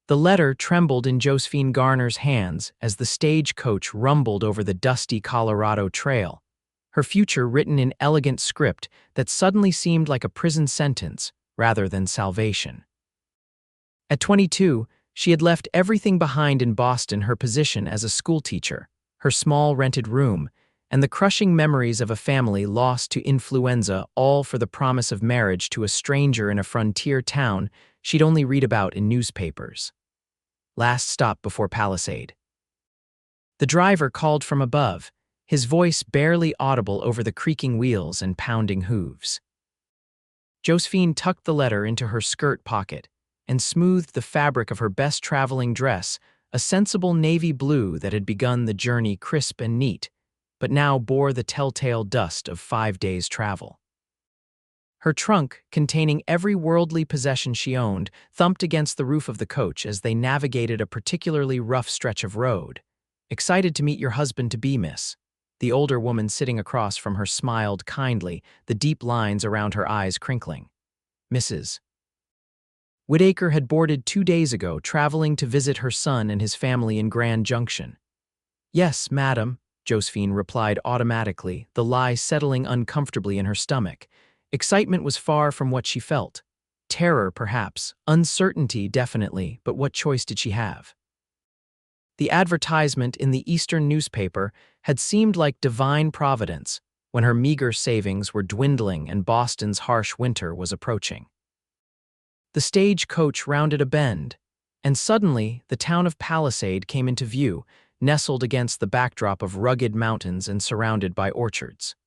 The letter trembled in Josephine Garner's hands as the stagecoach rumbled over the dusty Colorado Trail, her future written in elegant script that suddenly seemed like a prison sentence rather than salvation. At 22, she had left everything behind in Boston: her position as a schoolteacher, her small rented room, and the crushing memories of a family lost to influenza, all for the promise of marriage to a stranger in a frontier town she'd only read about in newspapers. Last stop before Palisade. The driver called from above, his voice barely audible over the creaking wheels and pounding hooves. Josephine tucked the letter into her skirt pocket and smoothed the fabric of her best traveling dress, a sensible navy blue that had begun the journey crisp and neat, but now bore the telltale dust of 5 days' travel. Her trunk, containing every worldly possession she owned, thumped against the roof of the coach as they navigated a particularly rough stretch of road. "Excited to meet your husband-to-be, miss." The older woman sitting across from her smiled kindly, the deep lines around her eyes crinkling. Mrs. Whitaker had boarded 2 days ago, traveling to visit her son and his family in Grand Junction. "Yes, madam," Josephine replied automatically, the lie settling uncomfortably in her stomach. Excitement was far from what she felt. Terror, perhaps. Uncertainty, definitely, but what choice did she have? The advertisement in the Eastern newspaper had seemed like divine providence when her meager savings were dwindling and Boston's harsh winter was approaching. The stagecoach rounded a bend, and suddenly the town of Palisade came into view, nestled against the backdrop of rugged mountains and surrounded by orchards.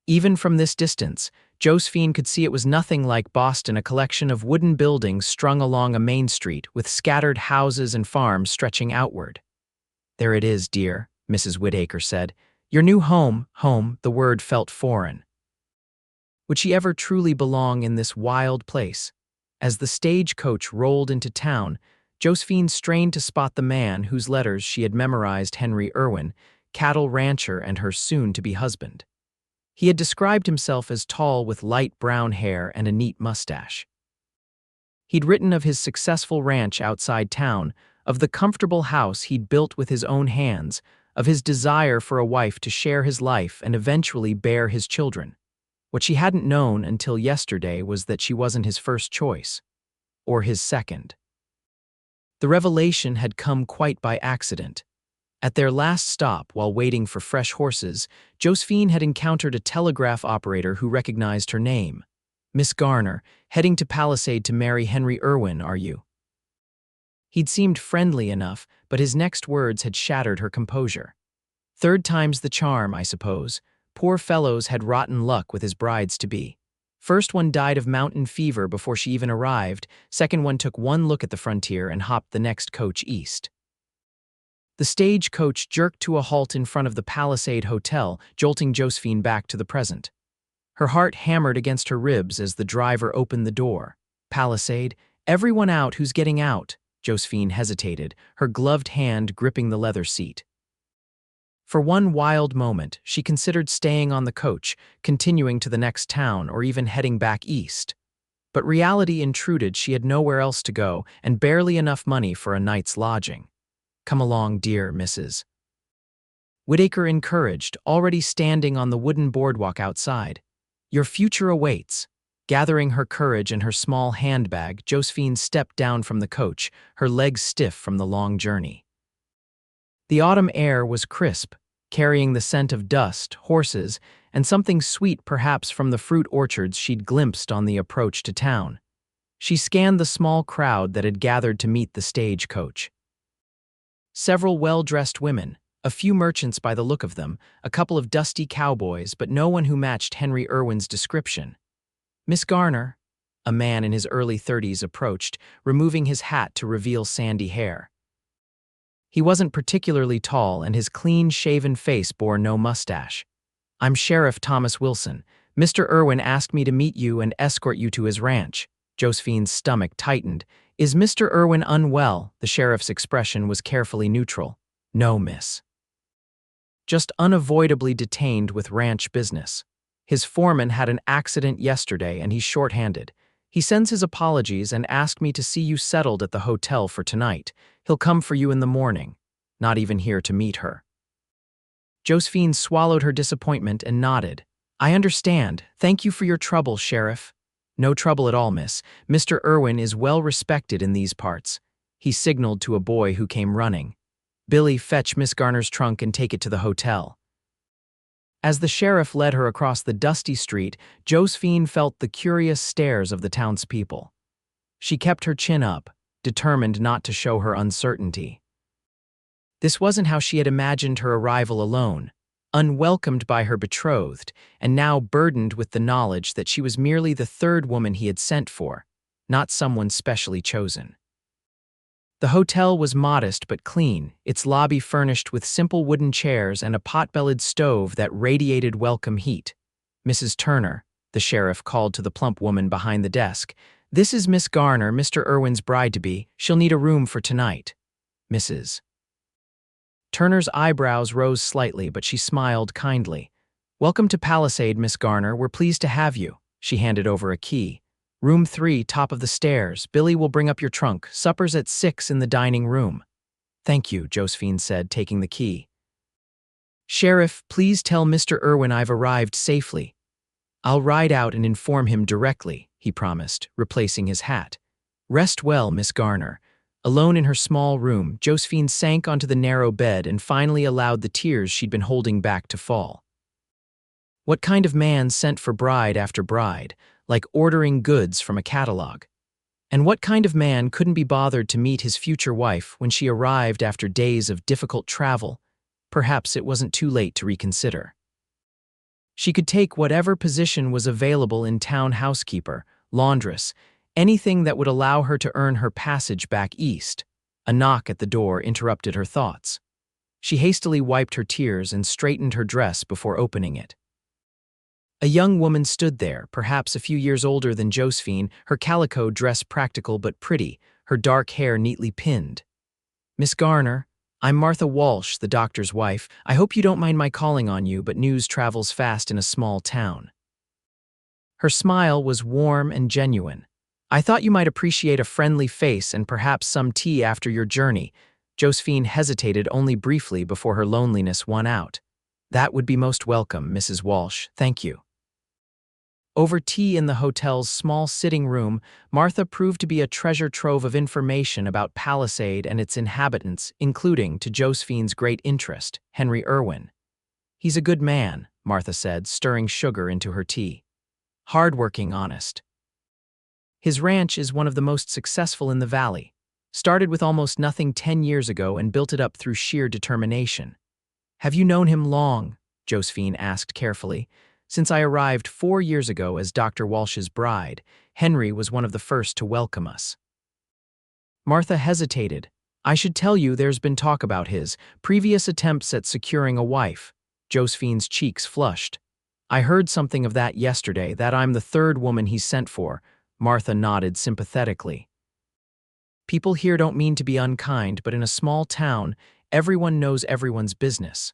Even from this distance, Josephine could see it was nothing like Boston, a collection of wooden buildings strung along a main street with scattered houses and farms stretching outward. "There it is, dear," Mrs. Whitaker said. "Your new home." Home, the word felt foreign. Would she ever truly belong in this wild place? As the stagecoach rolled into town, Josephine strained to spot the man whose letters she had memorized: Henry Irwin, cattle rancher and her soon-to-be husband. He had described himself as tall with light brown hair and a neat mustache. He'd written of his successful ranch outside town, of the comfortable house he'd built with his own hands, of his desire for a wife to share his life and eventually bear his children. What she hadn't known until yesterday was that she wasn't his first choice, or his second. The revelation had come quite by accident. At their last stop, while waiting for fresh horses, Josephine had encountered a telegraph operator who recognized her name. "Miss Garner, heading to Palisade to marry Henry Irwin, are you?" He'd seemed friendly enough, but his next words had shattered her composure. "Third time's the charm, I suppose. Poor fellow's had rotten luck with his brides-to-be. First one died of mountain fever before she even arrived, second one took one look at the frontier and hopped the next coach east." The stagecoach jerked to a halt in front of the Palisade Hotel, jolting Josephine back to the present. Her heart hammered against her ribs as the driver opened the door. "Palisade? Everyone out who's getting out." Josephine hesitated, her gloved hand gripping the leather seat. For one wild moment, she considered staying on the coach, continuing to the next town, or even heading back east. But reality intruded. She had nowhere else to go, and barely enough money for a night's lodging. "Come along, dear Mrs. Whitaker encouraged, already standing on the wooden boardwalk outside. "Your future awaits." Gathering her courage and her small handbag, Josephine stepped down from the coach, her legs stiff from the long journey. The autumn air was crisp, carrying the scent of dust, horses, and something sweet perhaps from the fruit orchards she'd glimpsed on the approach to town. She scanned the small crowd that had gathered to meet the stagecoach. Several well-dressed women, a few merchants by the look of them, a couple of dusty cowboys, but no one who matched Henry Irwin's description. "Miss Garner," a man in his early 30s approached, removing his hat to reveal sandy hair. He wasn't particularly tall, and his clean-shaven face bore no mustache. "I'm Sheriff Thomas Wilson. Mr. Irwin asked me to meet you and escort you to his ranch." Josephine's stomach tightened. "Is Mr. Irwin unwell?" The sheriff's expression was carefully neutral. "No, miss. Just unavoidably detained with ranch business. His foreman had an accident yesterday and he's short-handed. He sends his apologies and asked me to see you settled at the hotel for tonight. He'll come for you in the morning. Not even here to meet her." Josephine swallowed her disappointment and nodded. "I understand. Thank you for your trouble, Sheriff." "No trouble at all, miss. Mr. Irwin is well respected in these parts." He signaled to a boy who came running. "Billy, fetch Miss Garner's trunk and take it to the hotel." As the sheriff led her across the dusty street, Josephine felt the curious stares of the townspeople. She kept her chin up, determined not to show her uncertainty. This wasn't how she had imagined her arrival alone, unwelcomed by her betrothed, and now burdened with the knowledge that she was merely the third woman he had sent for, not someone specially chosen. The hotel was modest but clean, its lobby furnished with simple wooden chairs and a pot-bellied stove that radiated welcome heat. "Mrs. Turner," the sheriff called to the plump woman behind the desk, "this is Miss Garner, Mr. Irwin's bride-to-be. She'll need a room for tonight." Mrs. Turner's eyebrows rose slightly, but she smiled kindly. "Welcome to Palisade, Miss Garner. We're pleased to have you." She handed over a key. "Room 3, top of the stairs. Billy will bring up your trunk. Supper's at 6 in the dining room." "Thank you," Josephine said, taking the key. "Sheriff, please tell Mr. Irwin I've arrived safely." "I'll ride out and inform him directly," he promised, replacing his hat. "Rest well, Miss Garner." Alone in her small room, Josephine sank onto the narrow bed and finally allowed the tears she'd been holding back to fall. What kind of man sent for bride after bride, like ordering goods from a catalog? And what kind of man couldn't be bothered to meet his future wife when she arrived after days of difficult travel? Perhaps it wasn't too late to reconsider. She could take whatever position was available in town: housekeeper, laundress, anything that would allow her to earn her passage back east. A knock at the door interrupted her thoughts. She hastily wiped her tears and straightened her dress before opening it. A young woman stood there, perhaps a few years older than Josephine, her calico dress practical but pretty, her dark hair neatly pinned. "Miss Garner, I'm Martha Walsh, the doctor's wife. I hope you don't mind my calling on you, but news travels fast in a small town." Her smile was warm and genuine. "I thought you might appreciate a friendly face and perhaps some tea after your journey." Josephine hesitated only briefly before her loneliness won out. "That would be most welcome, Mrs. Walsh. Thank you." Over tea in the hotel's small sitting room, Martha proved to be a treasure trove of information about Palisade and its inhabitants, including, to Josephine's great interest, Henry Irwin. "He's a good man," Martha said, stirring sugar into her tea. "Hardworking, honest. His ranch is one of the most successful in the valley. Started with almost nothing 10 years ago and built it up through sheer determination." "Have you known him long?" Josephine asked carefully. "Since I arrived 4 years ago as Dr. Walsh's bride, Henry was one of the first to welcome us." Martha hesitated. "I should tell you there's been talk about his previous attempts at securing a wife." Josephine's cheeks flushed. "I heard something of that yesterday, that I'm the third woman he's sent for." Martha nodded sympathetically. "People here don't mean to be unkind, but in a small town, everyone knows everyone's business.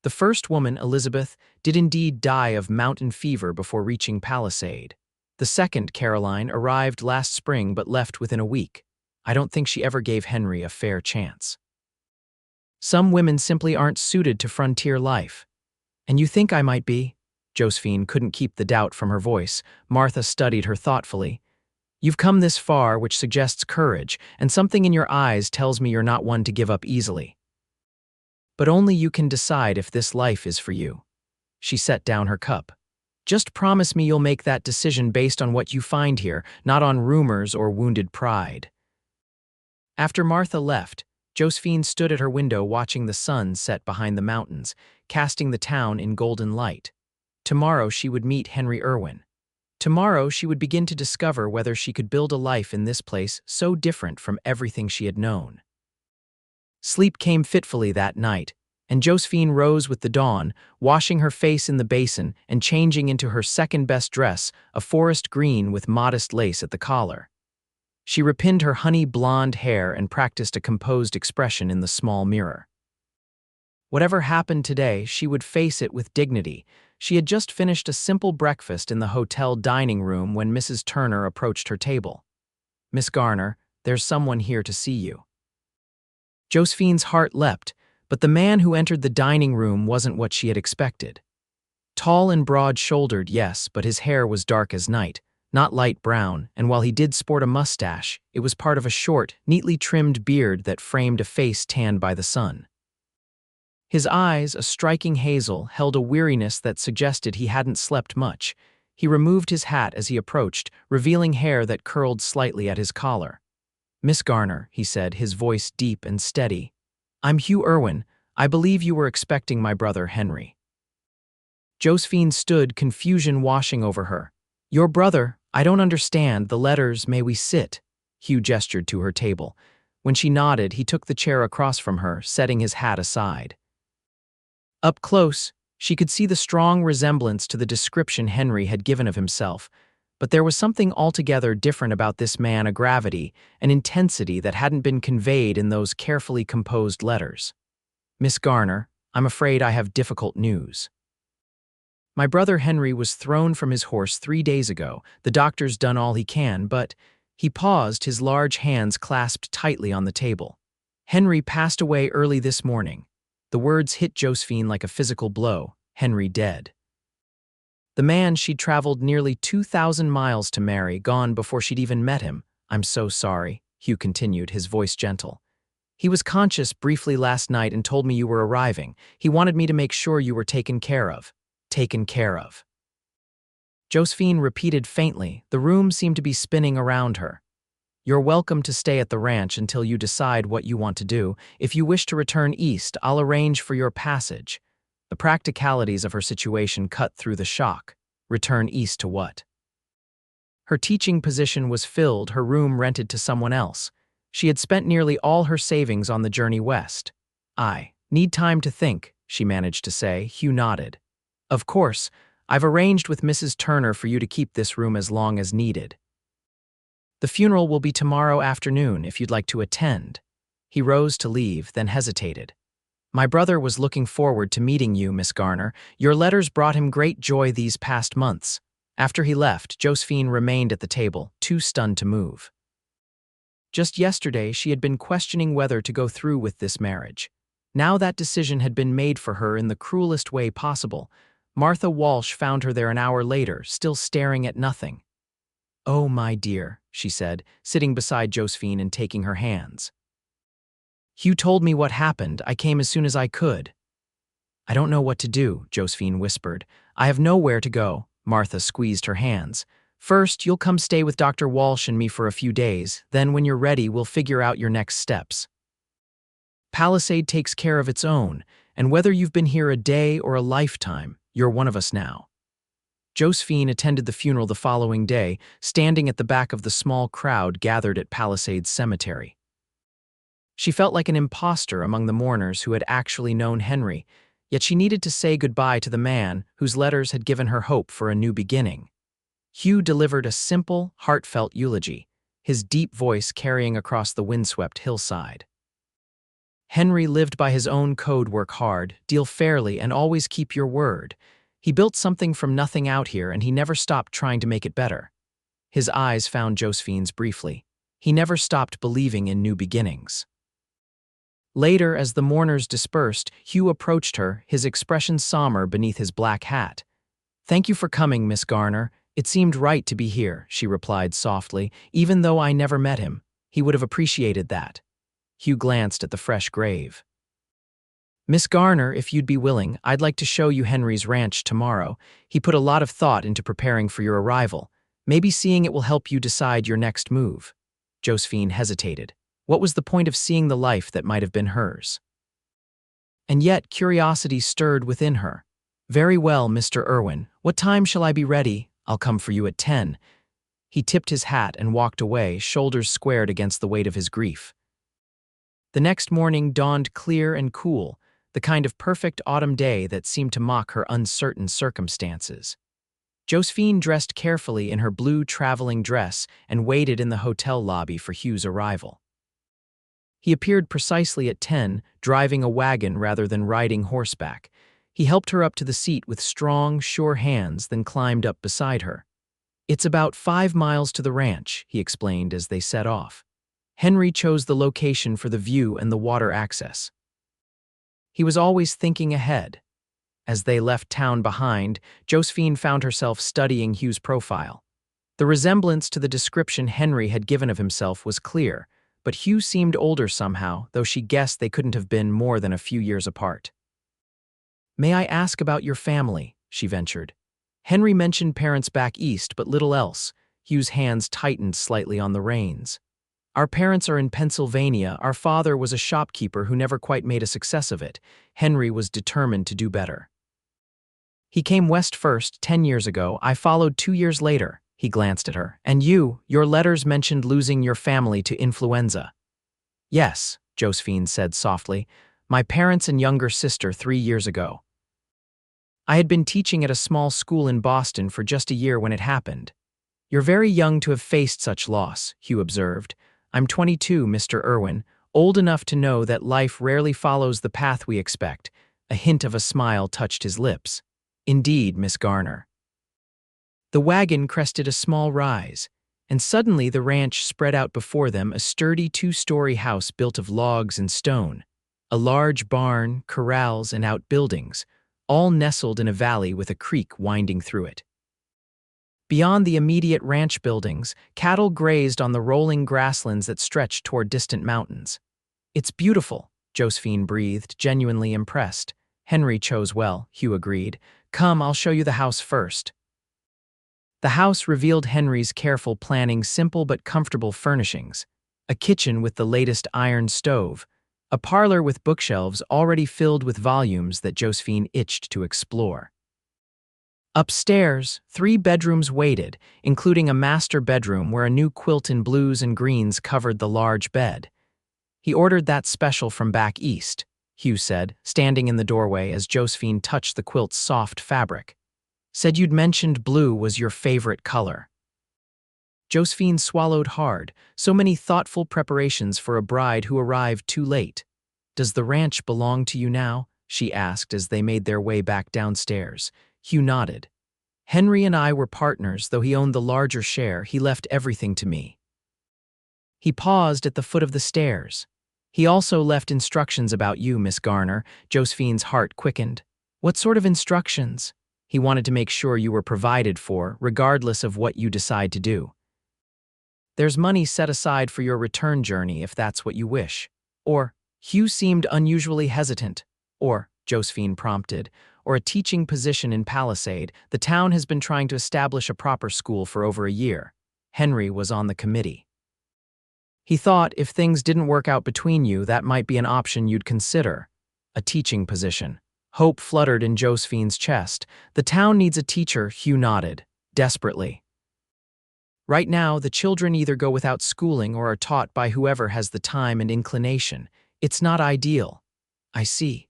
The first woman, Elizabeth, did indeed die of mountain fever before reaching Palisade. The second, Caroline, arrived last spring but left within a week. I don't think she ever gave Henry a fair chance. Some women simply aren't suited to frontier life. And you think I might be?" Josephine couldn't keep the doubt from her voice. Martha studied her thoughtfully. "You've come this far, which suggests courage, and something in your eyes tells me you're not one to give up easily. But only you can decide if this life is for you." She set down her cup. "Just promise me you'll make that decision based on what you find here, not on rumors or wounded pride." After Martha left, Josephine stood at her window watching the sun set behind the mountains, casting the town in golden light. Tomorrow she would meet Henry Irwin. Tomorrow she would begin to discover whether she could build a life in this place so different from everything she had known. Sleep came fitfully that night, and Josephine rose with the dawn, washing her face in the basin and changing into her second-best dress, a forest green with modest lace at the collar. She repinned her honey blonde hair and practiced a composed expression in the small mirror. Whatever happened today, she would face it with dignity. She had just finished a simple breakfast in the hotel dining room when Mrs. Turner approached her table. "Miss Garner, there's someone here to see you." Josephine's heart leapt, but the man who entered the dining room wasn't what she had expected. Tall and broad-shouldered, yes, but his hair was dark as night, not light brown, and while he did sport a mustache, it was part of a short, neatly trimmed beard that framed a face tanned by the sun. His eyes, a striking hazel, held a weariness that suggested he hadn't slept much. He removed his hat as he approached, revealing hair that curled slightly at his collar. "Miss Garner," he said, his voice deep and steady. "I'm Hugh Irwin. I believe you were expecting my brother, Henry." Josephine stood, confusion washing over her. "Your brother? I don't understand. The letters, may we sit?" Hugh gestured to her table. When she nodded, he took the chair across from her, setting his hat aside. Up close, she could see the strong resemblance to the description Henry had given of himself, but there was something altogether different about this man, a gravity, an intensity that hadn't been conveyed in those carefully composed letters. "Miss Garner, I'm afraid I have difficult news. My brother Henry was thrown from his horse 3 days ago. The doctor's done all he can, but—" He paused, his large hands clasped tightly on the table. "Henry passed away early this morning." The words hit Josephine like a physical blow. Henry dead. The man she'd traveled nearly 2,000 miles to marry, gone before she'd even met him. "I'm so sorry," Hugh continued, his voice gentle. "He was conscious briefly last night and told me you were arriving. He wanted me to make sure you were taken care of." Taken care of. Josephine repeated faintly. The room seemed to be spinning around her. "You're welcome to stay at the ranch until you decide what you want to do. If you wish to return east, I'll arrange for your passage." The practicalities of her situation cut through the shock. Return east to what? Her teaching position was filled, her room rented to someone else. She had spent nearly all her savings on the journey west. "I need time to think," she managed to say. Hugh nodded. "Of course, I've arranged with Mrs. Turner for you to keep this room as long as needed. The funeral will be tomorrow afternoon if you'd like to attend." He rose to leave, then hesitated. "My brother was looking forward to meeting you, Miss Garner. Your letters brought him great joy these past months." After he left, Josephine remained at the table, too stunned to move. Just yesterday, she had been questioning whether to go through with this marriage. Now that decision had been made for her in the cruelest way possible. Martha Walsh found her there an hour later, still staring at nothing. "Oh, my dear," she said, sitting beside Josephine and taking her hands. "Hugh told me what happened. I came as soon as I could." "I don't know what to do," Josephine whispered. "I have nowhere to go." Martha squeezed her hands. "First, you'll come stay with Dr. Walsh and me for a few days. Then, when you're ready, we'll figure out your next steps. Palisade takes care of its own, and whether you've been here a day or a lifetime, you're one of us now." Josephine attended the funeral the following day, standing at the back of the small crowd gathered at Palisade Cemetery. She felt like an imposter among the mourners who had actually known Henry, yet she needed to say goodbye to the man whose letters had given her hope for a new beginning. Hugh delivered a simple, heartfelt eulogy, his deep voice carrying across the windswept hillside. Henry lived by his own code: work hard, deal fairly, and always keep your word. He built something from nothing out here, and he never stopped trying to make it better. His eyes found Josephine's briefly. He never stopped believing in new beginnings. Later, as the mourners dispersed, Hugh approached her, his expression somber beneath his black hat. "Thank you for coming, Miss Garner. It seemed right to be here," she replied softly. "Even though I never met him, he would have appreciated that." Hugh glanced at the fresh grave. "Miss Garner, if you'd be willing, I'd like to show you Henry's ranch tomorrow. He put a lot of thought into preparing for your arrival. Maybe seeing it will help you decide your next move." Josephine hesitated. What was the point of seeing the life that might have been hers? And yet curiosity stirred within her. "Very well, Mr. Irwin. What time shall I be ready? I'll come for you at 10. He tipped his hat and walked away, shoulders squared against the weight of his grief. The next morning dawned clear and cool, the kind of perfect autumn day that seemed to mock her uncertain circumstances. Josephine dressed carefully in her blue traveling dress and waited in the hotel lobby for Hugh's arrival. He appeared precisely at 10, driving a wagon rather than riding horseback. He helped her up to the seat with strong, sure hands, then climbed up beside her. "It's about 5 miles to the ranch," he explained as they set off. Henry chose the location for the view and the water access. He was always thinking ahead. As they left town behind, Josephine found herself studying Hugh's profile. The resemblance to the description Henry had given of himself was clear, but Hugh seemed older somehow, though she guessed they couldn't have been more than a few years apart. "May I ask about your family?" she ventured. Henry mentioned parents back east, but little else. Hugh's hands tightened slightly on the reins. "Our parents are in Pennsylvania. Our father was a shopkeeper who never quite made a success of it." Henry was determined to do better. "He came west first, 10 years ago. I followed 2 years later." He glanced at her. "And your letters mentioned losing your family to influenza." "Yes," Josephine said softly. "My parents and younger sister 3 years ago. I had been teaching at a small school in Boston for just a year when it happened." "You're very young to have faced such loss," Hugh observed. "I'm 22, Mr. Irwin, old enough to know that life rarely follows the path we expect." A hint of a smile touched his lips. "Indeed, Miss Garner." The wagon crested a small rise, and suddenly the ranch spread out before them, a sturdy 2-story house built of logs and stone. A large barn, corrals, and outbuildings, all nestled in a valley with a creek winding through it. Beyond the immediate ranch buildings, cattle grazed on the rolling grasslands that stretched toward distant mountains. "It's beautiful," Josephine breathed, genuinely impressed. "Henry chose well," Hugh agreed. "Come, I'll show you the house first." The house revealed Henry's careful planning, simple but comfortable furnishings. A kitchen with the latest iron stove. A parlor with bookshelves already filled with volumes that Josephine itched to explore. Upstairs, 3 bedrooms waited, including a master bedroom where a new quilt in blues and greens covered the large bed. "He ordered that special from back east," Hugh said, standing in the doorway as Josephine touched the quilt's soft fabric. "Said you'd mentioned blue was your favorite color." Josephine swallowed hard, so many thoughtful preparations for a bride who arrived too late. "Does the ranch belong to you now?" she asked as they made their way back downstairs. Hugh nodded. "Henry and I were partners, though he owned the larger share. He left everything to me." He paused at the foot of the stairs. "He also left instructions about you, Miss Garner." Josephine's heart quickened. "What sort of instructions?" "He wanted to make sure you were provided for, regardless of what you decide to do. There's money set aside for your return journey if that's what you wish." Or, Hugh seemed unusually hesitant. "Or," Josephine prompted, "or a teaching position in Palisade. The town has been trying to establish a proper school for over a year." Henry was on the committee. "He thought if things didn't work out between you, that might be an option you'd consider." A teaching position. Hope fluttered in Josephine's chest. "The town needs a teacher," Hugh nodded, desperately. "Right now, the children either go without schooling or are taught by whoever has the time and inclination. It's not ideal." "I see."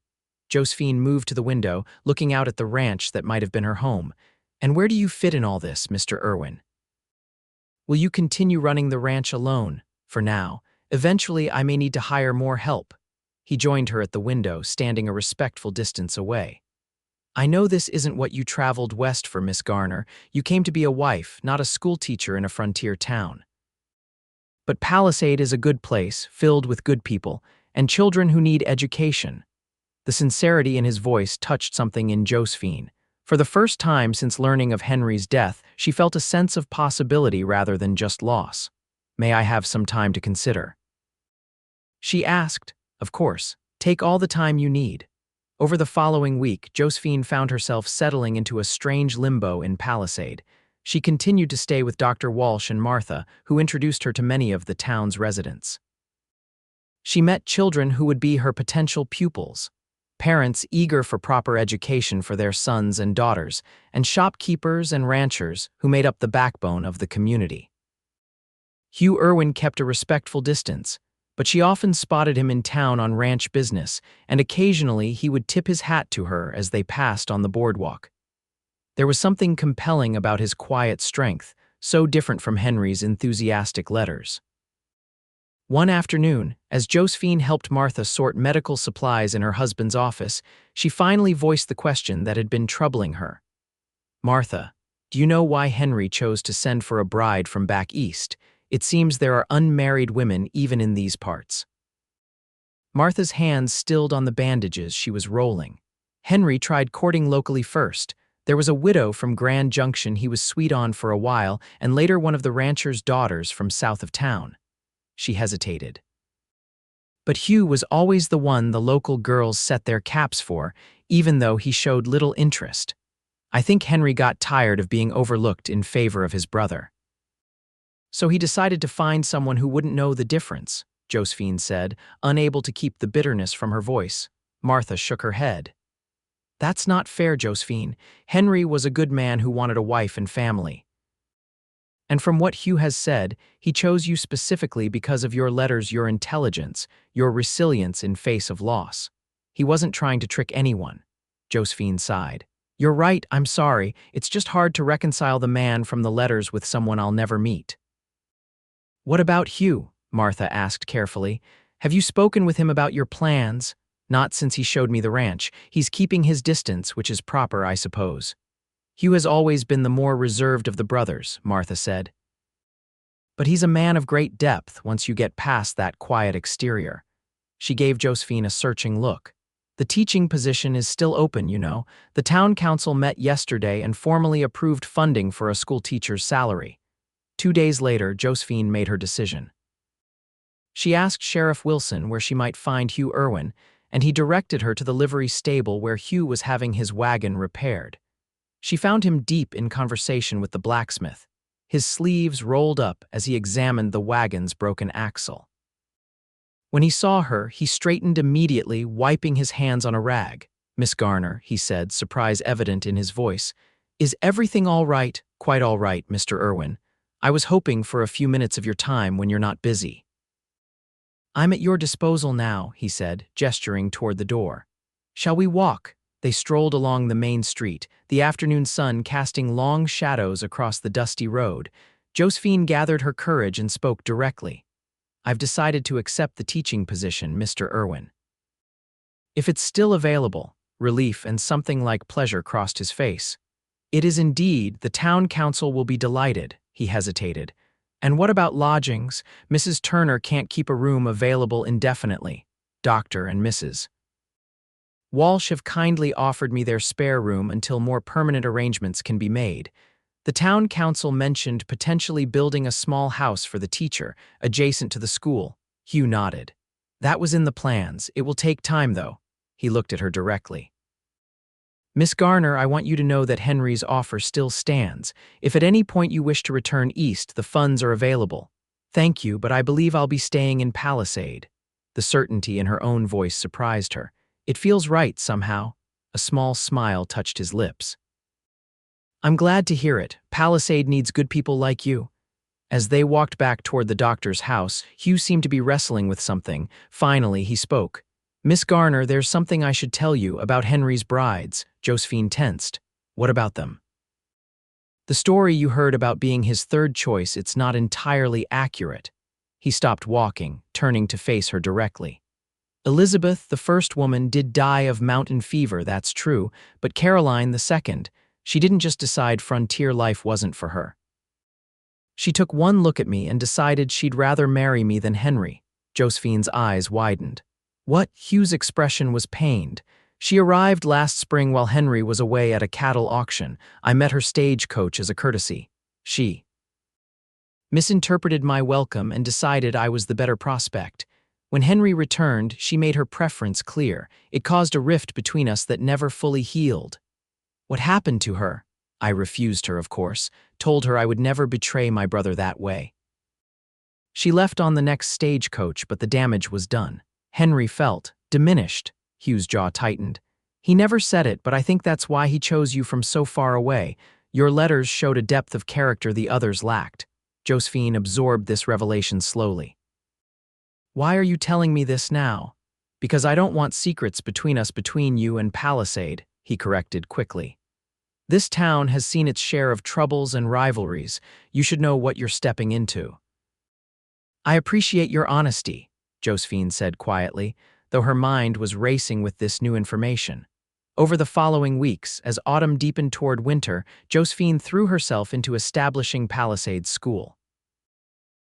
Josephine moved to the window, looking out at the ranch that might have been her home. "And where do you fit in all this, Mr. Irwin? Will you continue running the ranch alone? For now. Eventually, I may need to hire more help." He joined her at the window, standing a respectful distance away. "I know this isn't what you traveled west for, Miss Garner. You came to be a wife, not a schoolteacher in a frontier town. But Palisade is a good place, filled with good people, and children who need education." The sincerity in his voice touched something in Josephine. For the first time since learning of Henry's death, she felt a sense of possibility rather than just loss. "May I have some time to consider?" she asked. "Of course. Take all the time you need." Over the following week, Josephine found herself settling into a strange limbo in Palisade. She continued to stay with Dr. Walsh and Martha, who introduced her to many of the town's residents. She met children who would be her potential pupils, parents eager for proper education for their sons and daughters, and shopkeepers and ranchers who made up the backbone of the community. Hugh Irwin kept a respectful distance, but she often spotted him in town on ranch business, and occasionally he would tip his hat to her as they passed on the boardwalk. There was something compelling about his quiet strength, so different from Henry's enthusiastic letters. One afternoon, as Josephine helped Martha sort medical supplies in her husband's office, she finally voiced the question that had been troubling her. "Martha, do you know why Henry chose to send for a bride from back east? It seems there are unmarried women even in these parts." Martha's hands stilled on the bandages she was rolling. Henry tried courting locally first. There was a widow from Grand Junction he was sweet on for a while, and later one of the rancher's daughters from south of town. She hesitated. But Hugh was always the one the local girls set their caps for, even though he showed little interest. I think Henry got tired of being overlooked in favor of his brother. "So he decided to find someone who wouldn't know the difference," Josephine said, unable to keep the bitterness from her voice. Martha shook her head. "That's not fair, Josephine. Henry was a good man who wanted a wife and family. And from what Hugh has said, he chose you specifically because of your letters, your intelligence, your resilience in face of loss. He wasn't trying to trick anyone." Josephine sighed. "You're right, I'm sorry. It's just hard to reconcile the man from the letters with someone I'll never meet." "What about Hugh?" Martha asked carefully. "Have you spoken with him about your plans?" "Not since he showed me the ranch. He's keeping his distance, which is proper, I suppose." "Hugh has always been the more reserved of the brothers," Martha said. "But he's a man of great depth once you get past that quiet exterior." She gave Josephine a searching look. "The teaching position is still open, you know. The town council met yesterday and formally approved funding for a school teacher's salary." 2 days later, Josephine made her decision. She asked Sheriff Wilson where she might find Hugh Irwin, and he directed her to the livery stable where Hugh was having his wagon repaired. She found him deep in conversation with the blacksmith, his sleeves rolled up as he examined the wagon's broken axle. When he saw her, he straightened immediately, wiping his hands on a rag. "Miss Garner," he said, surprise evident in his voice. "Is everything all right?" "Quite all right, Mr. Irwin. I was hoping for a few minutes of your time when you're not busy." "I'm at your disposal now," he said, gesturing toward the door. "Shall we walk?" They strolled along the main street, the afternoon sun casting long shadows across the dusty road. Josephine gathered her courage and spoke directly. "I've decided to accept the teaching position, Mr. Irwin." "If it's still available," relief and something like pleasure crossed his face. "It is indeed. The town council will be delighted." He hesitated. "And what about lodgings? Mrs. Turner can't keep a room available indefinitely. Dr. and Mrs. Walsh have kindly offered me their spare room until more permanent arrangements can be made." The town council mentioned potentially building a small house for the teacher, adjacent to the school. Hugh nodded. "That was in the plans. It will take time, though." He looked at her directly. "Miss Garner, I want you to know that Henry's offer still stands. If at any point you wish to return east, the funds are available." "Thank you, but I believe I'll be staying in Palisade." The certainty in her own voice surprised her. "It feels right, somehow." A small smile touched his lips. "I'm glad to hear it. Palisade needs good people like you." As they walked back toward the doctor's house, Hugh seemed to be wrestling with something. Finally, he spoke. "Miss Garner, there's something I should tell you about Henry's brides." Josephine tensed. "What about them?" "The story you heard about being his third choice, it's not entirely accurate." He stopped walking, turning to face her directly. "Elizabeth, the first woman, did die of mountain fever, that's true, but Caroline, the second, she didn't just decide frontier life wasn't for her. She took one look at me and decided she'd rather marry me than Henry." Josephine's eyes widened. "What?" Hugh's expression was pained. "She arrived last spring while Henry was away at a cattle auction. I met her stagecoach as a courtesy. She misinterpreted my welcome and decided I was the better prospect. When Henry returned, she made her preference clear. It caused a rift between us that never fully healed." "What happened to her?" "I refused her, of course, told her I would never betray my brother that way. She left on the next stagecoach, but the damage was done." Henry felt diminished. Hugh's jaw tightened. "He never said it, but I think that's why he chose you from so far away. Your letters showed a depth of character the others lacked." Josephine absorbed this revelation slowly. "Why are you telling me this now?" "Because I don't want secrets between us, between you and Palisade," he corrected quickly. "This town has seen its share of troubles and rivalries. You should know what you're stepping into." I appreciate your honesty, Josephine said quietly, though her mind was racing with this new information. Over the following weeks, as autumn deepened toward winter, Josephine threw herself into establishing Palisade School.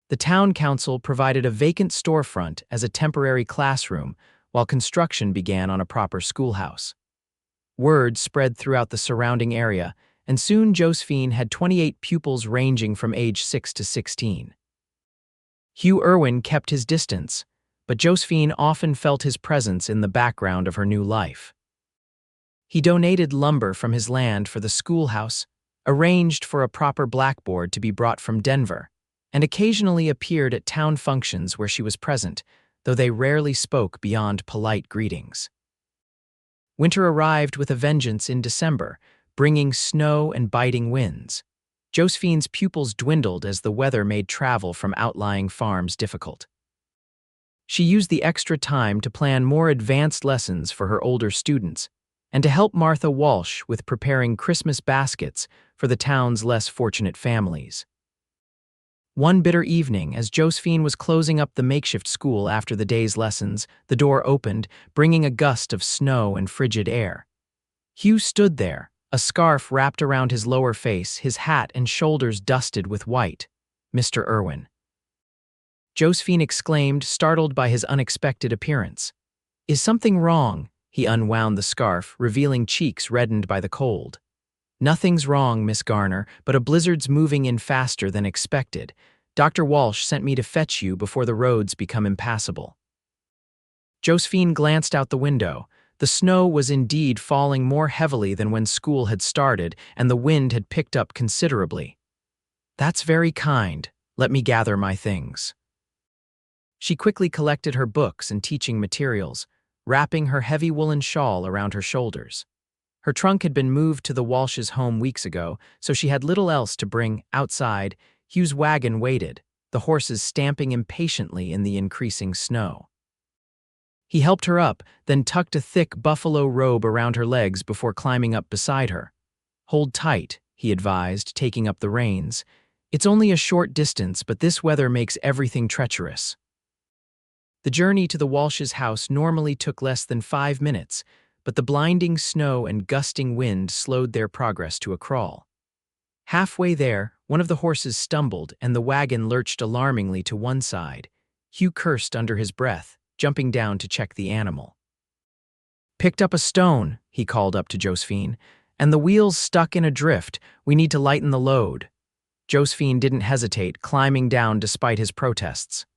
The town council provided a vacant storefront as a temporary classroom, while construction began on a proper schoolhouse. Word spread throughout the surrounding area, and soon Josephine had 28 pupils ranging from age 6 to 16. Hugh Irwin kept his distance, but Josephine often felt his presence in the background of her new life. He donated lumber from his land for the schoolhouse, arranged for a proper blackboard to be brought from Denver, and occasionally appeared at town functions where she was present, though they rarely spoke beyond polite greetings. Winter arrived with a vengeance in December, bringing snow and biting winds. Josephine's pupils dwindled as the weather made travel from outlying farms difficult. She used the extra time to plan more advanced lessons for her older students, and to help Martha Walsh with preparing Christmas baskets for the town's less fortunate families. One bitter evening, as Josephine was closing up the makeshift school after the day's lessons, the door opened, bringing a gust of snow and frigid air. Hugh stood there, a scarf wrapped around his lower face, his hat and shoulders dusted with white. "Mr. Irwin." Josephine exclaimed, startled by his unexpected appearance. "Is something wrong?" He unwound the scarf, revealing cheeks reddened by the cold. "Nothing's wrong, Miss Garner, but a blizzard's moving in faster than expected. Dr. Walsh sent me to fetch you before the roads become impassable." Josephine glanced out the window. The snow was indeed falling more heavily than when school had started, and the wind had picked up considerably. "That's very kind. Let me gather my things." She quickly collected her books and teaching materials, wrapping her heavy woolen shawl around her shoulders. Her trunk had been moved to the Walsh's home weeks ago, so she had little else to bring. Outside, Hugh's wagon waited, the horses stamping impatiently in the increasing snow. He helped her up, then tucked a thick buffalo robe around her legs before climbing up beside her. "Hold tight," he advised, taking up the reins. "It's only a short distance, but this weather makes everything treacherous." The journey to the Walsh's house normally took less than 5 minutes, but the blinding snow and gusting wind slowed their progress to a crawl. Halfway there, one of the horses stumbled and the wagon lurched alarmingly to one side. Hugh cursed under his breath, jumping down to check the animal. "Picked up a stone," he called up to Josephine, "and the wheel's stuck in a drift. We need to lighten the load." Josephine didn't hesitate, climbing down despite his protests.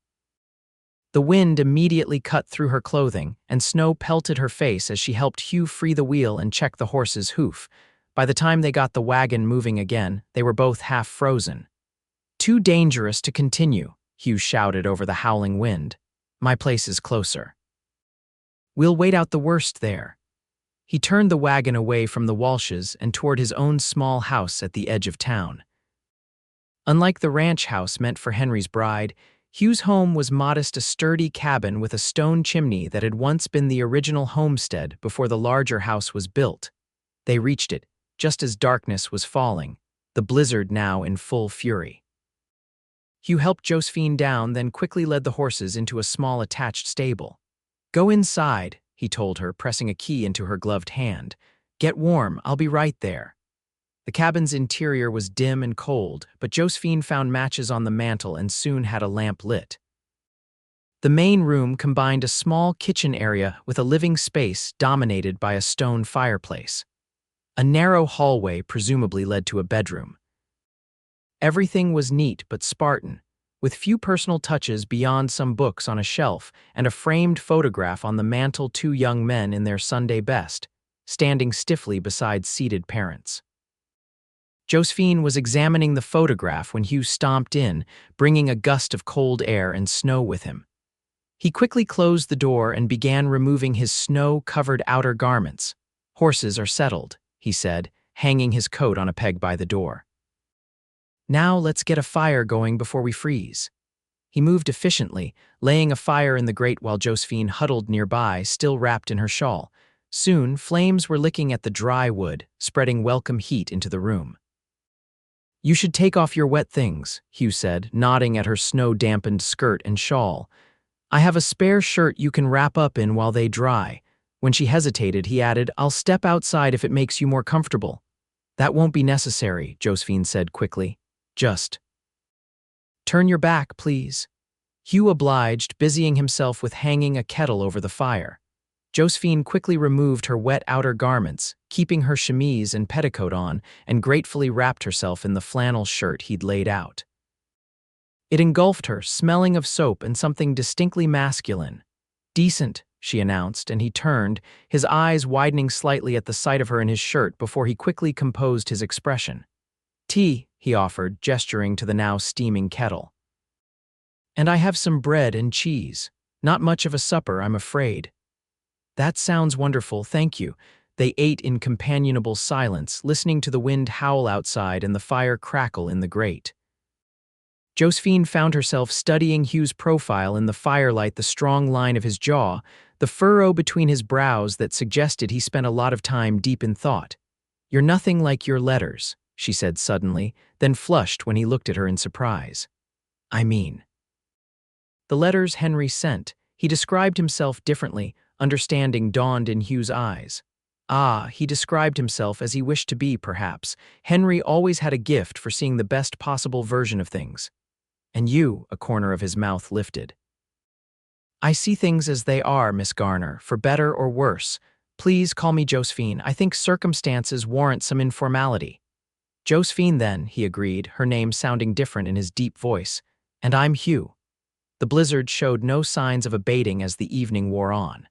The wind immediately cut through her clothing, and snow pelted her face as she helped Hugh free the wheel and check the horse's hoof. By the time they got the wagon moving again, they were both half frozen. "Too dangerous to continue," Hugh shouted over the howling wind. "My place is closer. We'll wait out the worst there." He turned the wagon away from the Walshes and toward his own small house at the edge of town. Unlike the ranch house meant for Henry's bride, Hugh's home was modest, a sturdy cabin with a stone chimney that had once been the original homestead before the larger house was built. They reached it just as darkness was falling, the blizzard now in full fury. Hugh helped Josephine down, then quickly led the horses into a small attached stable. "Go inside," he told her, pressing a key into her gloved hand. "Get warm, I'll be right there." The cabin's interior was dim and cold, but Josephine found matches on the mantel and soon had a lamp lit. The main room combined a small kitchen area with a living space dominated by a stone fireplace. A narrow hallway presumably led to a bedroom. Everything was neat but Spartan, with few personal touches beyond some books on a shelf and a framed photograph on the mantel, two young men in their Sunday best, standing stiffly beside seated parents. Josephine was examining the photograph when Hugh stomped in, bringing a gust of cold air and snow with him. He quickly closed the door and began removing his snow-covered outer garments. "Horses are settled," he said, hanging his coat on a peg by the door. "Now let's get a fire going before we freeze." He moved efficiently, laying a fire in the grate while Josephine huddled nearby, still wrapped in her shawl. Soon, flames were licking at the dry wood, spreading welcome heat into the room. You should take off your wet things, Hugh said, nodding at her snow-dampened skirt and shawl. I have a spare shirt you can wrap up in while they dry. When she hesitated, he added, I'll step outside if it makes you more comfortable. That won't be necessary, Josephine said quickly. Just turn your back, please. Hugh obliged, busying himself with hanging a kettle over the fire. Josephine quickly removed her wet outer garments, keeping her chemise and petticoat on, and gratefully wrapped herself in the flannel shirt he'd laid out. It engulfed her, smelling of soap and something distinctly masculine. Decent, she announced, and he turned, his eyes widening slightly at the sight of her in his shirt before he quickly composed his expression. Tea, he offered, gesturing to the now steaming kettle. And I have some bread and cheese. Not much of a supper, I'm afraid. That sounds wonderful, thank you. They ate in companionable silence, listening to the wind howl outside and the fire crackle in the grate. Josephine found herself studying Hugh's profile in the firelight, the strong line of his jaw, the furrow between his brows that suggested he spent a lot of time deep in thought. You're nothing like your letters, she said suddenly, then flushed when he looked at her in surprise. I mean. The letters Henry sent. He described himself differently, understanding dawned in Hugh's eyes. He described himself as he wished to be, perhaps. Henry always had a gift for seeing the best possible version of things. And you, a corner of his mouth lifted. I see things as they are, Miss Garner, for better or worse. Please call me Josephine. I think circumstances warrant some informality. Josephine, then, he agreed, her name sounding different in his deep voice. And I'm Hugh. The blizzard showed no signs of abating as the evening wore on.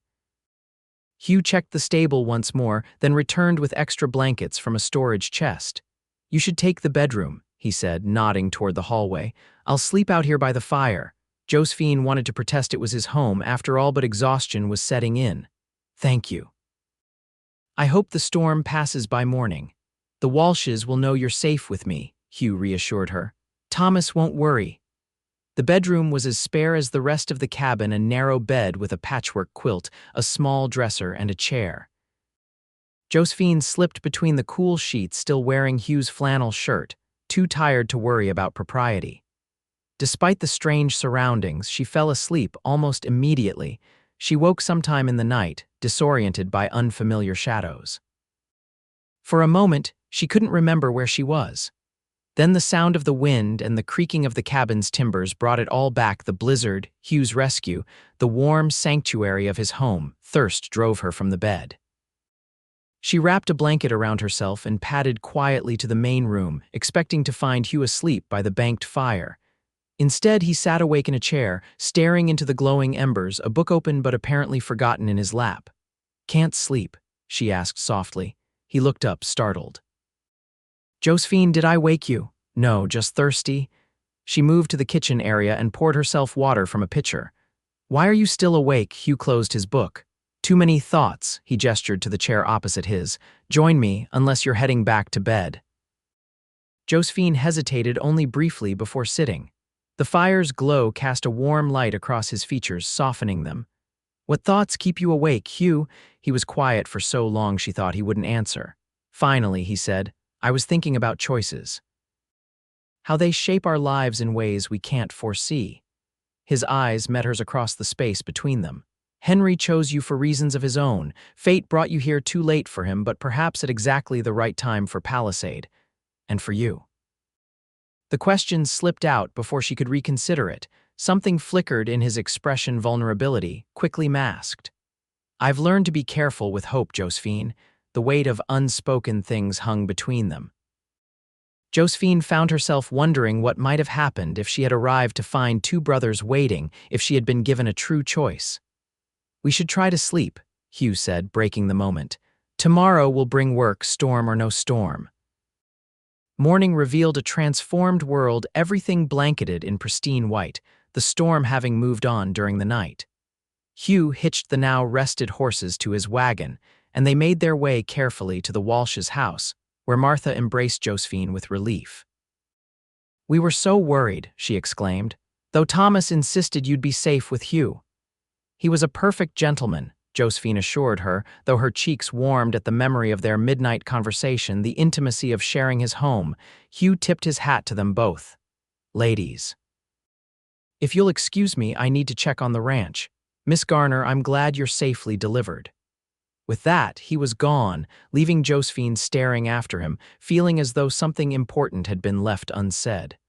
Hugh checked the stable once more, then returned with extra blankets from a storage chest. You should take the bedroom, he said, nodding toward the hallway. I'll sleep out here by the fire. Josephine wanted to protest it was his home, after all, but exhaustion was setting in. Thank you. I hope the storm passes by morning. The Walshes will know you're safe with me, Hugh reassured her. Thomas won't worry. The bedroom was as spare as the rest of the cabin, a narrow bed with a patchwork quilt, a small dresser, and a chair. Josephine slipped between the cool sheets, still wearing Hugh's flannel shirt, too tired to worry about propriety. Despite the strange surroundings, she fell asleep almost immediately. She woke sometime in the night, disoriented by unfamiliar shadows. For a moment, she couldn't remember where she was. Then the sound of the wind and the creaking of the cabin's timbers brought it all back: the blizzard, Hugh's rescue, the warm sanctuary of his home. Thirst drove her from the bed. She wrapped a blanket around herself and padded quietly to the main room, expecting to find Hugh asleep by the banked fire. Instead, he sat awake in a chair, staring into the glowing embers, a book open but apparently forgotten in his lap. Can't sleep? She asked softly. He looked up, startled. Josephine, did I wake you? No, just thirsty. She moved to the kitchen area and poured herself water from a pitcher. Why are you still awake? Hugh closed his book. Too many thoughts, he gestured to the chair opposite his. Join me, unless you're heading back to bed. Josephine hesitated only briefly before sitting. The fire's glow cast a warm light across his features, softening them. What thoughts keep you awake, Hugh? He was quiet for so long she thought he wouldn't answer. Finally, he said, I was thinking about choices. How they shape our lives in ways we can't foresee. His eyes met hers across the space between them. Henry chose you for reasons of his own. Fate brought you here too late for him, but perhaps at exactly the right time for Palisade. And for you. The question slipped out before she could reconsider it. Something flickered in his expression, vulnerability, quickly masked. I've learned to be careful with hope, Josephine. The weight of unspoken things hung between them. Josephine found herself wondering what might have happened if she had arrived to find two brothers waiting, if she had been given a true choice. We should try to sleep, Hugh said, breaking the moment. Tomorrow will bring work, storm or no storm. Morning revealed a transformed world, everything blanketed in pristine white, the storm having moved on during the night. Hugh hitched the now rested horses to his wagon, and they made their way carefully to the Walsh's house, where Martha embraced Josephine with relief. We were so worried, she exclaimed, though Thomas insisted you'd be safe with Hugh. He was a perfect gentleman, Josephine assured her, though her cheeks warmed at the memory of their midnight conversation, the intimacy of sharing his home. Hugh tipped his hat to them both. Ladies. If you'll excuse me, I need to check on the ranch. Miss Garner, I'm glad you're safely delivered. With that, he was gone, leaving Josephine staring after him, feeling as though something important had been left unsaid.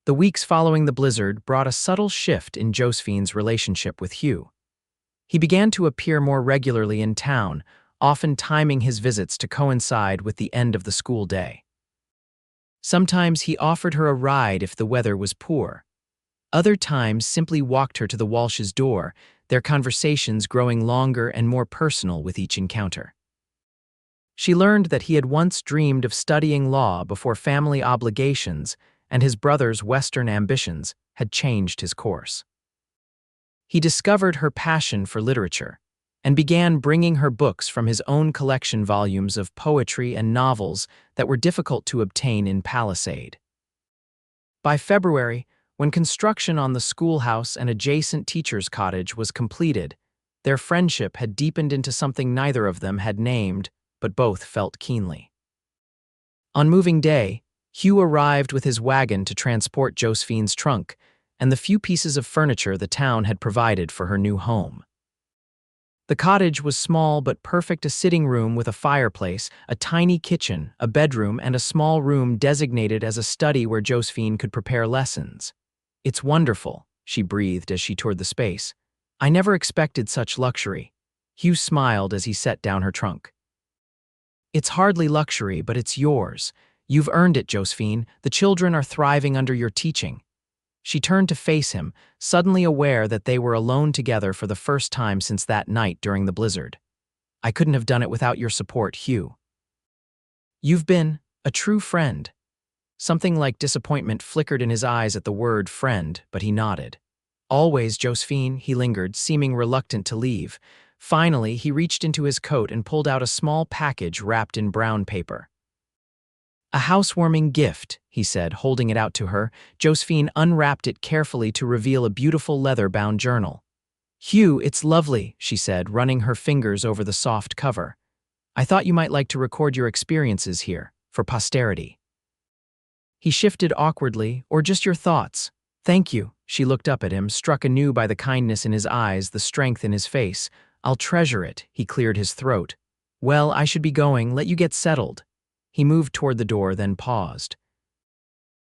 The weeks following the blizzard brought a subtle shift in Josephine's relationship with Hugh. He began to appear more regularly in town, often timing his visits to coincide with the end of the school day. Sometimes he offered her a ride if the weather was poor. Other times simply walked her to the Walsh's door, their conversations growing longer and more personal with each encounter. She learned that he had once dreamed of studying law before family obligations and his brother's Western ambitions had changed his course. He discovered her passion for literature and began bringing her books from his own collection volumes of poetry and novels that were difficult to obtain in Palisade. By February, when construction on the schoolhouse and adjacent teacher's cottage was completed, their friendship had deepened into something neither of them had named, but both felt keenly. On moving day, Hugh arrived with his wagon to transport Josephine's trunk and the few pieces of furniture the town had provided for her new home. The cottage was small but perfect, a sitting room with a fireplace, a tiny kitchen, a bedroom, and a small room designated as a study where Josephine could prepare lessons. It's wonderful, she breathed as she toured the space. I never expected such luxury. Hugh smiled as he set down her trunk. It's hardly luxury, but it's yours. You've earned it, Josephine. The children are thriving under your teaching. She turned to face him, suddenly aware that they were alone together for the first time since that night during the blizzard. I couldn't have done it without your support, Hugh. You've been a true friend. Something like disappointment flickered in his eyes at the word friend, but he nodded. Always, Josephine, he lingered, seeming reluctant to leave. Finally, he reached into his coat and pulled out a small package wrapped in brown paper. A housewarming gift, he said, holding it out to her. Josephine unwrapped it carefully to reveal a beautiful leather-bound journal. Hugh, it's lovely, she said, running her fingers over the soft cover. I thought you might like to record your experiences here, for posterity. He shifted awkwardly, or just your thoughts. Thank you. She looked up at him, struck anew by the kindness in his eyes, the strength in his face. I'll treasure it, he cleared his throat. Well, I should be going, let you get settled. He moved toward the door, then paused.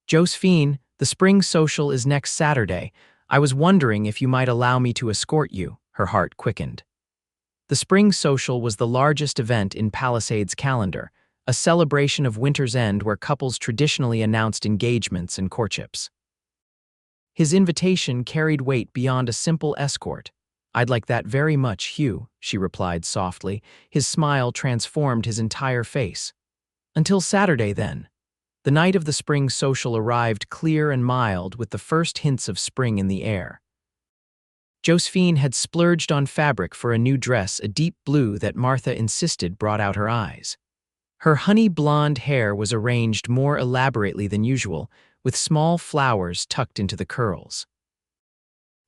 Josephine, the spring social is next Saturday. I was wondering if you might allow me to escort you, her heart quickened. The spring social was the largest event in Palisade's calendar, a celebration of winter's end where couples traditionally announced engagements and courtships. His invitation carried weight beyond a simple escort. I'd like that very much, Hugh, she replied softly. His smile transformed his entire face. Until Saturday, then. The night of the spring social arrived clear and mild with the first hints of spring in the air. Josephine had splurged on fabric for a new dress, a deep blue that Martha insisted brought out her eyes. Her honey blonde hair was arranged more elaborately than usual, with small flowers tucked into the curls.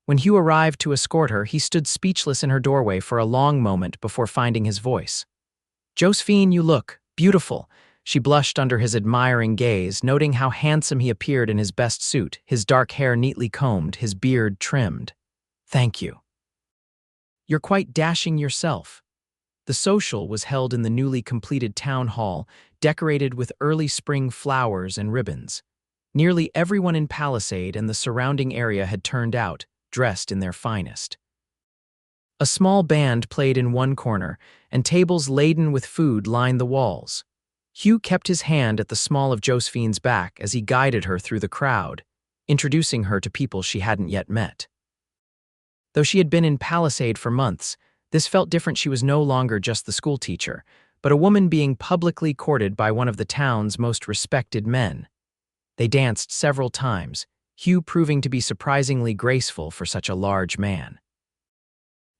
When Hugh arrived to escort her, he stood speechless in her doorway for a long moment before finding his voice. Josephine, you look beautiful. She blushed under his admiring gaze, noting how handsome he appeared in his best suit, his dark hair neatly combed, his beard trimmed. Thank you. You're quite dashing yourself. The social was held in the newly completed town hall, decorated with early spring flowers and ribbons. Nearly everyone in Palisade and the surrounding area had turned out, dressed in their finest. A small band played in one corner, and tables laden with food lined the walls. Hugh kept his hand at the small of Josephine's back as he guided her through the crowd, introducing her to people she hadn't yet met. Though she had been in Palisade for months, this felt different. She was no longer just the schoolteacher, but a woman being publicly courted by one of the town's most respected men. They danced several times, Hugh proving to be surprisingly graceful for such a large man.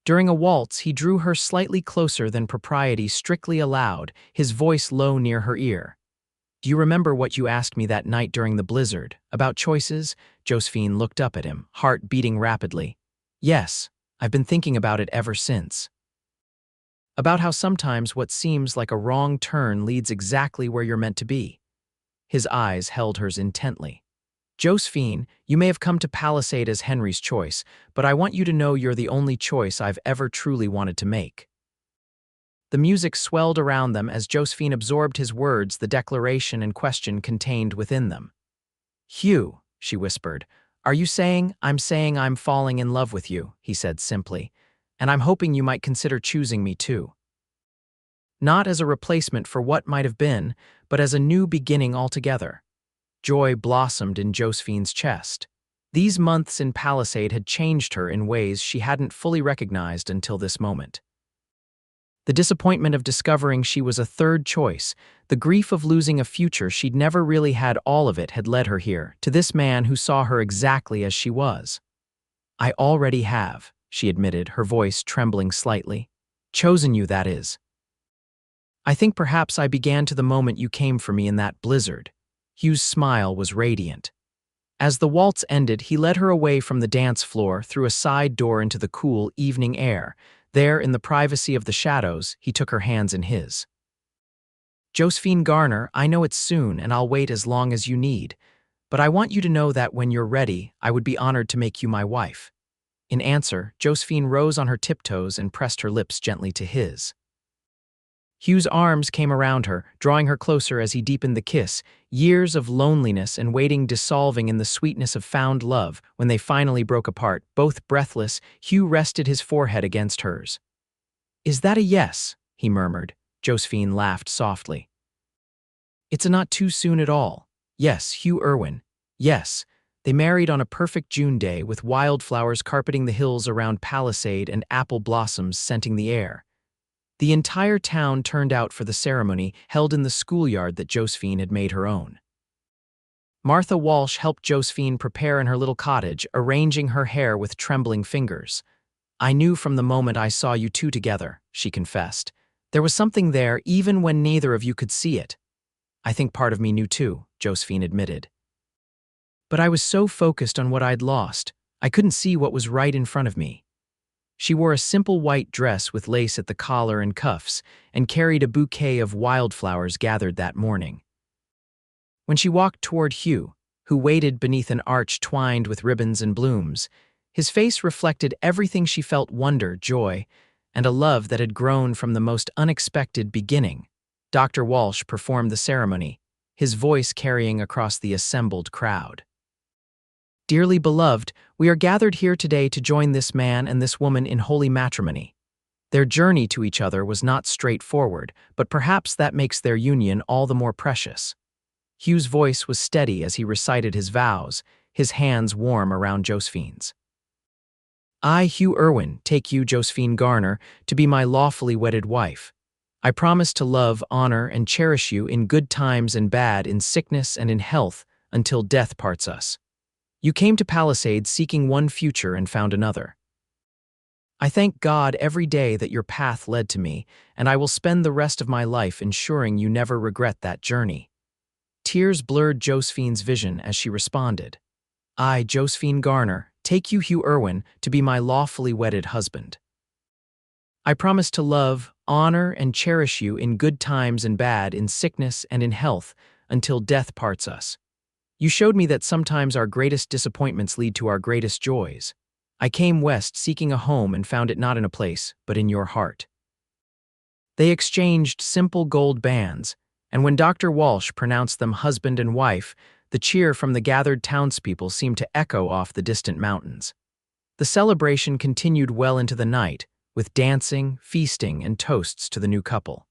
During a waltz, he drew her slightly closer than propriety strictly allowed, his voice low near her ear. Do you remember what you asked me that night during the blizzard, about choices? Josephine looked up at him, heart beating rapidly. Yes, I've been thinking about it ever since. about how sometimes what seems like a wrong turn leads exactly where you're meant to be. His eyes held hers intently. Josephine, you may have come to Palisade as Henry's choice, but I want you to know you're the only choice I've ever truly wanted to make. The music swelled around them as Josephine absorbed his words, the declaration and question contained within them. Hugh, she whispered, are you saying I'm falling in love with you, he said simply, and I'm hoping you might consider choosing me too. Not as a replacement for what might have been, but as a new beginning altogether. Joy blossomed in Josephine's chest. These months in Palisade had changed her in ways she hadn't fully recognized until this moment. The disappointment of discovering she was a third choice, the grief of losing a future she'd never really had all of it had led her here, to this man who saw her exactly as she was. I already have, she admitted, her voice trembling slightly. Chosen you, that is. I think perhaps I began to the moment you came for me in that blizzard. Hugh's smile was radiant. As the waltz ended, he led her away from the dance floor through a side door into the cool evening air. There, in the privacy of the shadows, he took her hands in his. Josephine Garner, I know it's soon and I'll wait as long as you need, but I want you to know that when you're ready, I would be honored to make you my wife. In answer, Josephine rose on her tiptoes and pressed her lips gently to his. Hugh's arms came around her, drawing her closer as he deepened the kiss, years of loneliness and waiting dissolving in the sweetness of found love. When they finally broke apart, both breathless, Hugh rested his forehead against hers. Is that a yes? He murmured. Josephine laughed softly. It's a not too soon at all. Yes, Hugh Irwin. Yes. They married on a perfect June day with wildflowers carpeting the hills around Palisade and apple blossoms scenting the air. The entire town turned out for the ceremony held in the schoolyard that Josephine had made her own. Martha Walsh helped Josephine prepare in her little cottage, arranging her hair with trembling fingers. I knew from the moment I saw you two together, she confessed. There was something there even when neither of you could see it. I think part of me knew too, Josephine admitted. But I was so focused on what I'd lost, I couldn't see what was right in front of me. She wore a simple white dress with lace at the collar and cuffs and carried a bouquet of wildflowers gathered that morning. When she walked toward Hugh, who waited beneath an arch twined with ribbons and blooms, his face reflected everything she felt: wonder, joy, and a love that had grown from the most unexpected beginning. Dr. Walsh performed the ceremony, his voice carrying across the assembled crowd. Dearly beloved, we are gathered here today to join this man and this woman in holy matrimony. Their journey to each other was not straightforward, but perhaps that makes their union all the more precious. Hugh's voice was steady as he recited his vows, his hands warm around Josephine's. I, Hugh Irwin, take you, Josephine Garner, to be my lawfully wedded wife. I promise to love, honor, and cherish you in good times and bad, in sickness and in health, until death parts us. You came to Palisade seeking one future and found another. I thank God every day that your path led to me, and I will spend the rest of my life ensuring you never regret that journey. Tears blurred Josephine's vision as she responded. I, Josephine Garner, take you, Hugh Irwin, to be my lawfully wedded husband. I promise to love, honor, and cherish you in good times and bad, in sickness and in health, until death parts us. You showed me that sometimes our greatest disappointments lead to our greatest joys. I came west seeking a home and found it not in a place, but in your heart. They exchanged simple gold bands, and when Dr. Walsh pronounced them husband and wife, the cheer from the gathered townspeople seemed to echo off the distant mountains. The celebration continued well into the night, with dancing, feasting, and toasts to the new couple.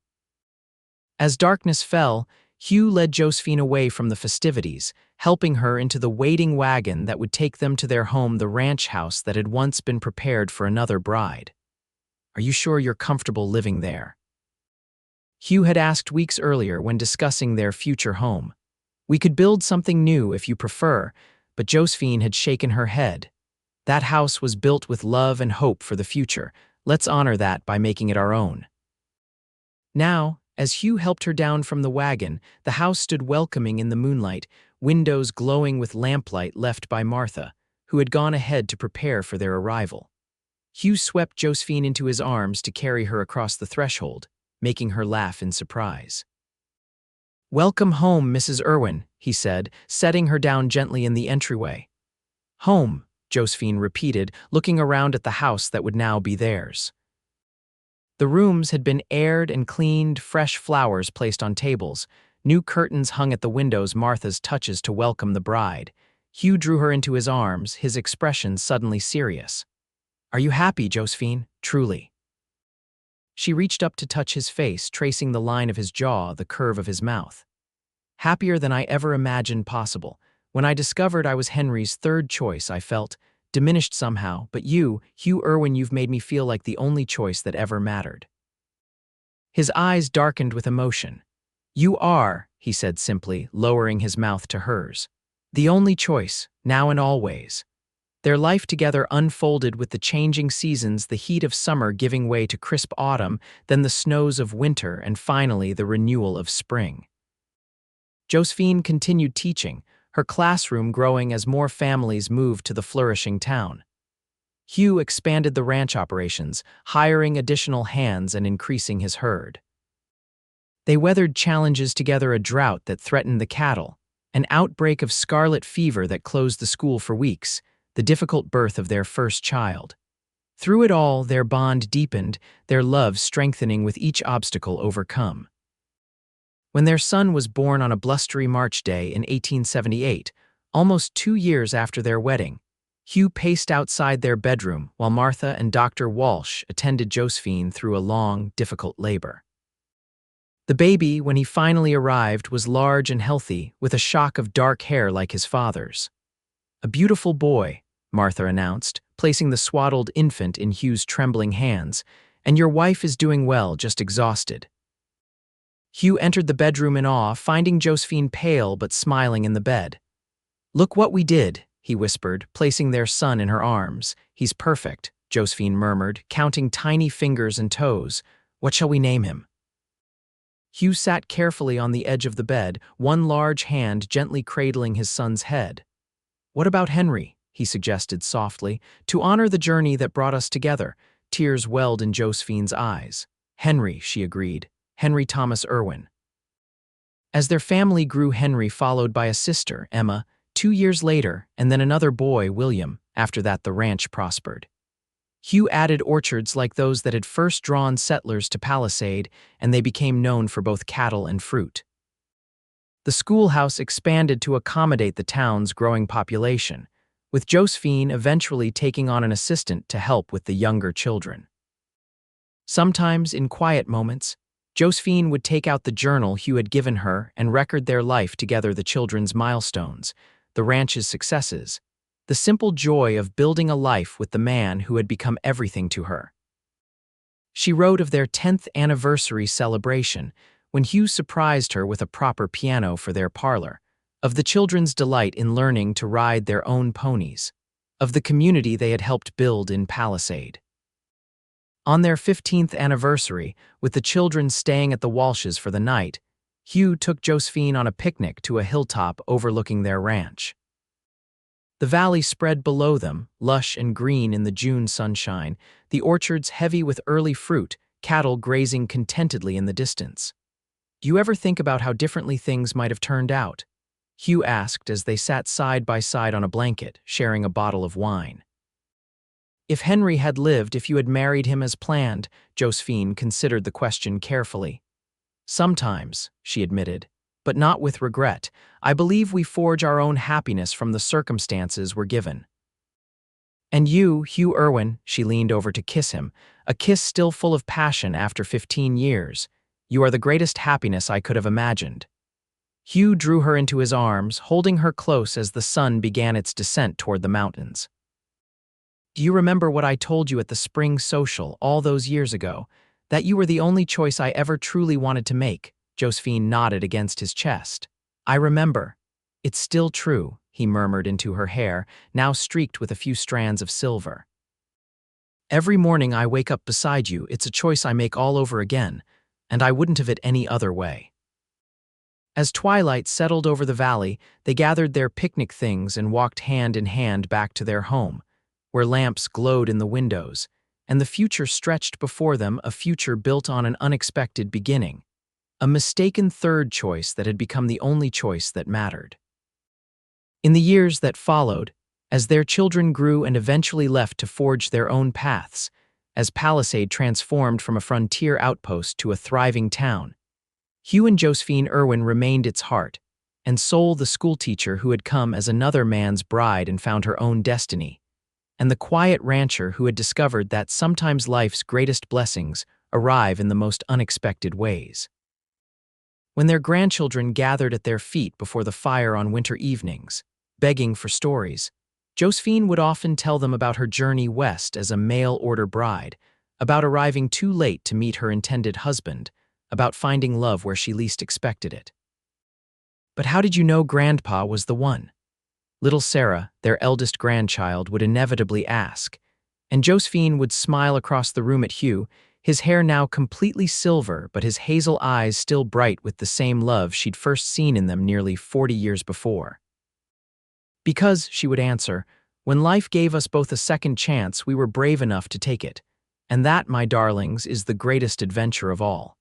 As darkness fell, Hugh led Josephine away from the festivities, helping her into the waiting wagon that would take them to their home, the ranch house that had once been prepared for another bride. Are you sure you're comfortable living there? Hugh had asked weeks earlier when discussing their future home. We could build something new if you prefer, but Josephine had shaken her head. That house was built with love and hope for the future. Let's honor that by making it our own. Now, as Hugh helped her down from the wagon, the house stood welcoming in the moonlight, windows glowing with lamplight left by Martha, who had gone ahead to prepare for their arrival. Hugh swept Josephine into his arms to carry her across the threshold, making her laugh in surprise. "Welcome home, Mrs. Irwin," he said, setting her down gently in the entryway. "Home," Josephine repeated, looking around at the house that would now be theirs. The rooms had been aired and cleaned, fresh flowers placed on tables, new curtains hung at the windows, Martha's touches to welcome the bride. Hugh drew her into his arms, his expression suddenly serious. "Are you happy, Josephine? Truly?" She reached up to touch his face, tracing the line of his jaw, the curve of his mouth. "Happier than I ever imagined possible. When I discovered I was Henry's third choice, I felt diminished somehow, but you, Hugh Irwin, you've made me feel like the only choice that ever mattered." His eyes darkened with emotion. "You are," he said simply, lowering his mouth to hers. "The only choice, now and always." Their life together unfolded with the changing seasons, the heat of summer giving way to crisp autumn, then the snows of winter, and finally the renewal of spring. Josephine continued teaching, her classroom growing as more families moved to the flourishing town. Hugh expanded the ranch operations, hiring additional hands and increasing his herd. They weathered challenges together: a drought that threatened the cattle, an outbreak of scarlet fever that closed the school for weeks, the difficult birth of their first child. Through it all, their bond deepened, their love strengthening with each obstacle overcome. When their son was born on a blustery March day in 1878, almost 2 years after their wedding, Hugh paced outside their bedroom while Martha and Dr. Walsh attended Josephine through a long, difficult labor. The baby, when he finally arrived, was large and healthy, with a shock of dark hair like his father's. "A beautiful boy," Martha announced, placing the swaddled infant in Hugh's trembling hands, "and your wife is doing well, just exhausted." Hugh entered the bedroom in awe, finding Josephine pale but smiling in the bed. "Look what we did," he whispered, placing their son in her arms. "He's perfect," Josephine murmured, counting tiny fingers and toes. "What shall we name him?" Hugh sat carefully on the edge of the bed, one large hand gently cradling his son's head. "What about Henry?" he suggested softly, "to honor the journey that brought us together." Tears welled in Josephine's eyes. "Henry," she agreed. "Henry Thomas Irwin." As their family grew, Henry followed by a sister, Emma, 2 years later, and then another boy, William. After that, the ranch prospered. Hugh added orchards like those that had first drawn settlers to Palisade, and they became known for both cattle and fruit. The schoolhouse expanded to accommodate the town's growing population, with Josephine eventually taking on an assistant to help with the younger children. Sometimes, in quiet moments, Josephine would take out the journal Hugh had given her and record their life together: the children's milestones, the ranch's successes, the simple joy of building a life with the man who had become everything to her. She wrote of their 10th anniversary celebration, when Hugh surprised her with a proper piano for their parlor, of the children's delight in learning to ride their own ponies, of the community they had helped build in Palisade. On their 15th anniversary, with the children staying at the Walshes for the night, Hugh took Josephine on a picnic to a hilltop overlooking their ranch. The valley spread below them, lush and green in the June sunshine, the orchards heavy with early fruit, cattle grazing contentedly in the distance. "Do you ever think about how differently things might have turned out?" Hugh asked as they sat side by side on a blanket, sharing a bottle of wine. "If Henry had lived, if you had married him as planned," Josephine considered the question carefully. "Sometimes," she admitted, "but not with regret. I believe we forge our own happiness from the circumstances we're given." "And you, Hugh Irwin," she leaned over to kiss him, a kiss still full of passion after 15 years. "You are the greatest happiness I could have imagined." Hugh drew her into his arms, holding her close as the sun began its descent toward the mountains. "Do you remember what I told you at the spring social all those years ago? That you were the only choice I ever truly wanted to make?" Josephine nodded against his chest. "I remember. It's still true," he murmured into her hair, now streaked with a few strands of silver. "Every morning I wake up beside you. It's a choice I make all over again, and I wouldn't have it any other way." As twilight settled over the valley, they gathered their picnic things and walked hand in hand back to their home, where lamps glowed in the windows, and the future stretched before them, a future built on an unexpected beginning, a mistaken third choice that had become the only choice that mattered. In the years that followed, as their children grew and eventually left to forge their own paths, as Palisade transformed from a frontier outpost to a thriving town, Hugh and Josephine Irwin remained its heart, and Soul the schoolteacher who had come as another man's bride and found her own destiny, and the quiet rancher who had discovered that sometimes life's greatest blessings arrive in the most unexpected ways. When their grandchildren gathered at their feet before the fire on winter evenings, begging for stories, Josephine would often tell them about her journey west as a mail-order bride, about arriving too late to meet her intended husband, about finding love where she least expected it. "But how did you know Grandpa was the one?" Little Sarah, their eldest grandchild, would inevitably ask, and Josephine would smile across the room at Hugh, his hair now completely silver but his hazel eyes still bright with the same love she'd first seen in them nearly 40 years before. "Because," she would answer, "when life gave us both a second chance, we were brave enough to take it. And that, my darlings, is the greatest adventure of all."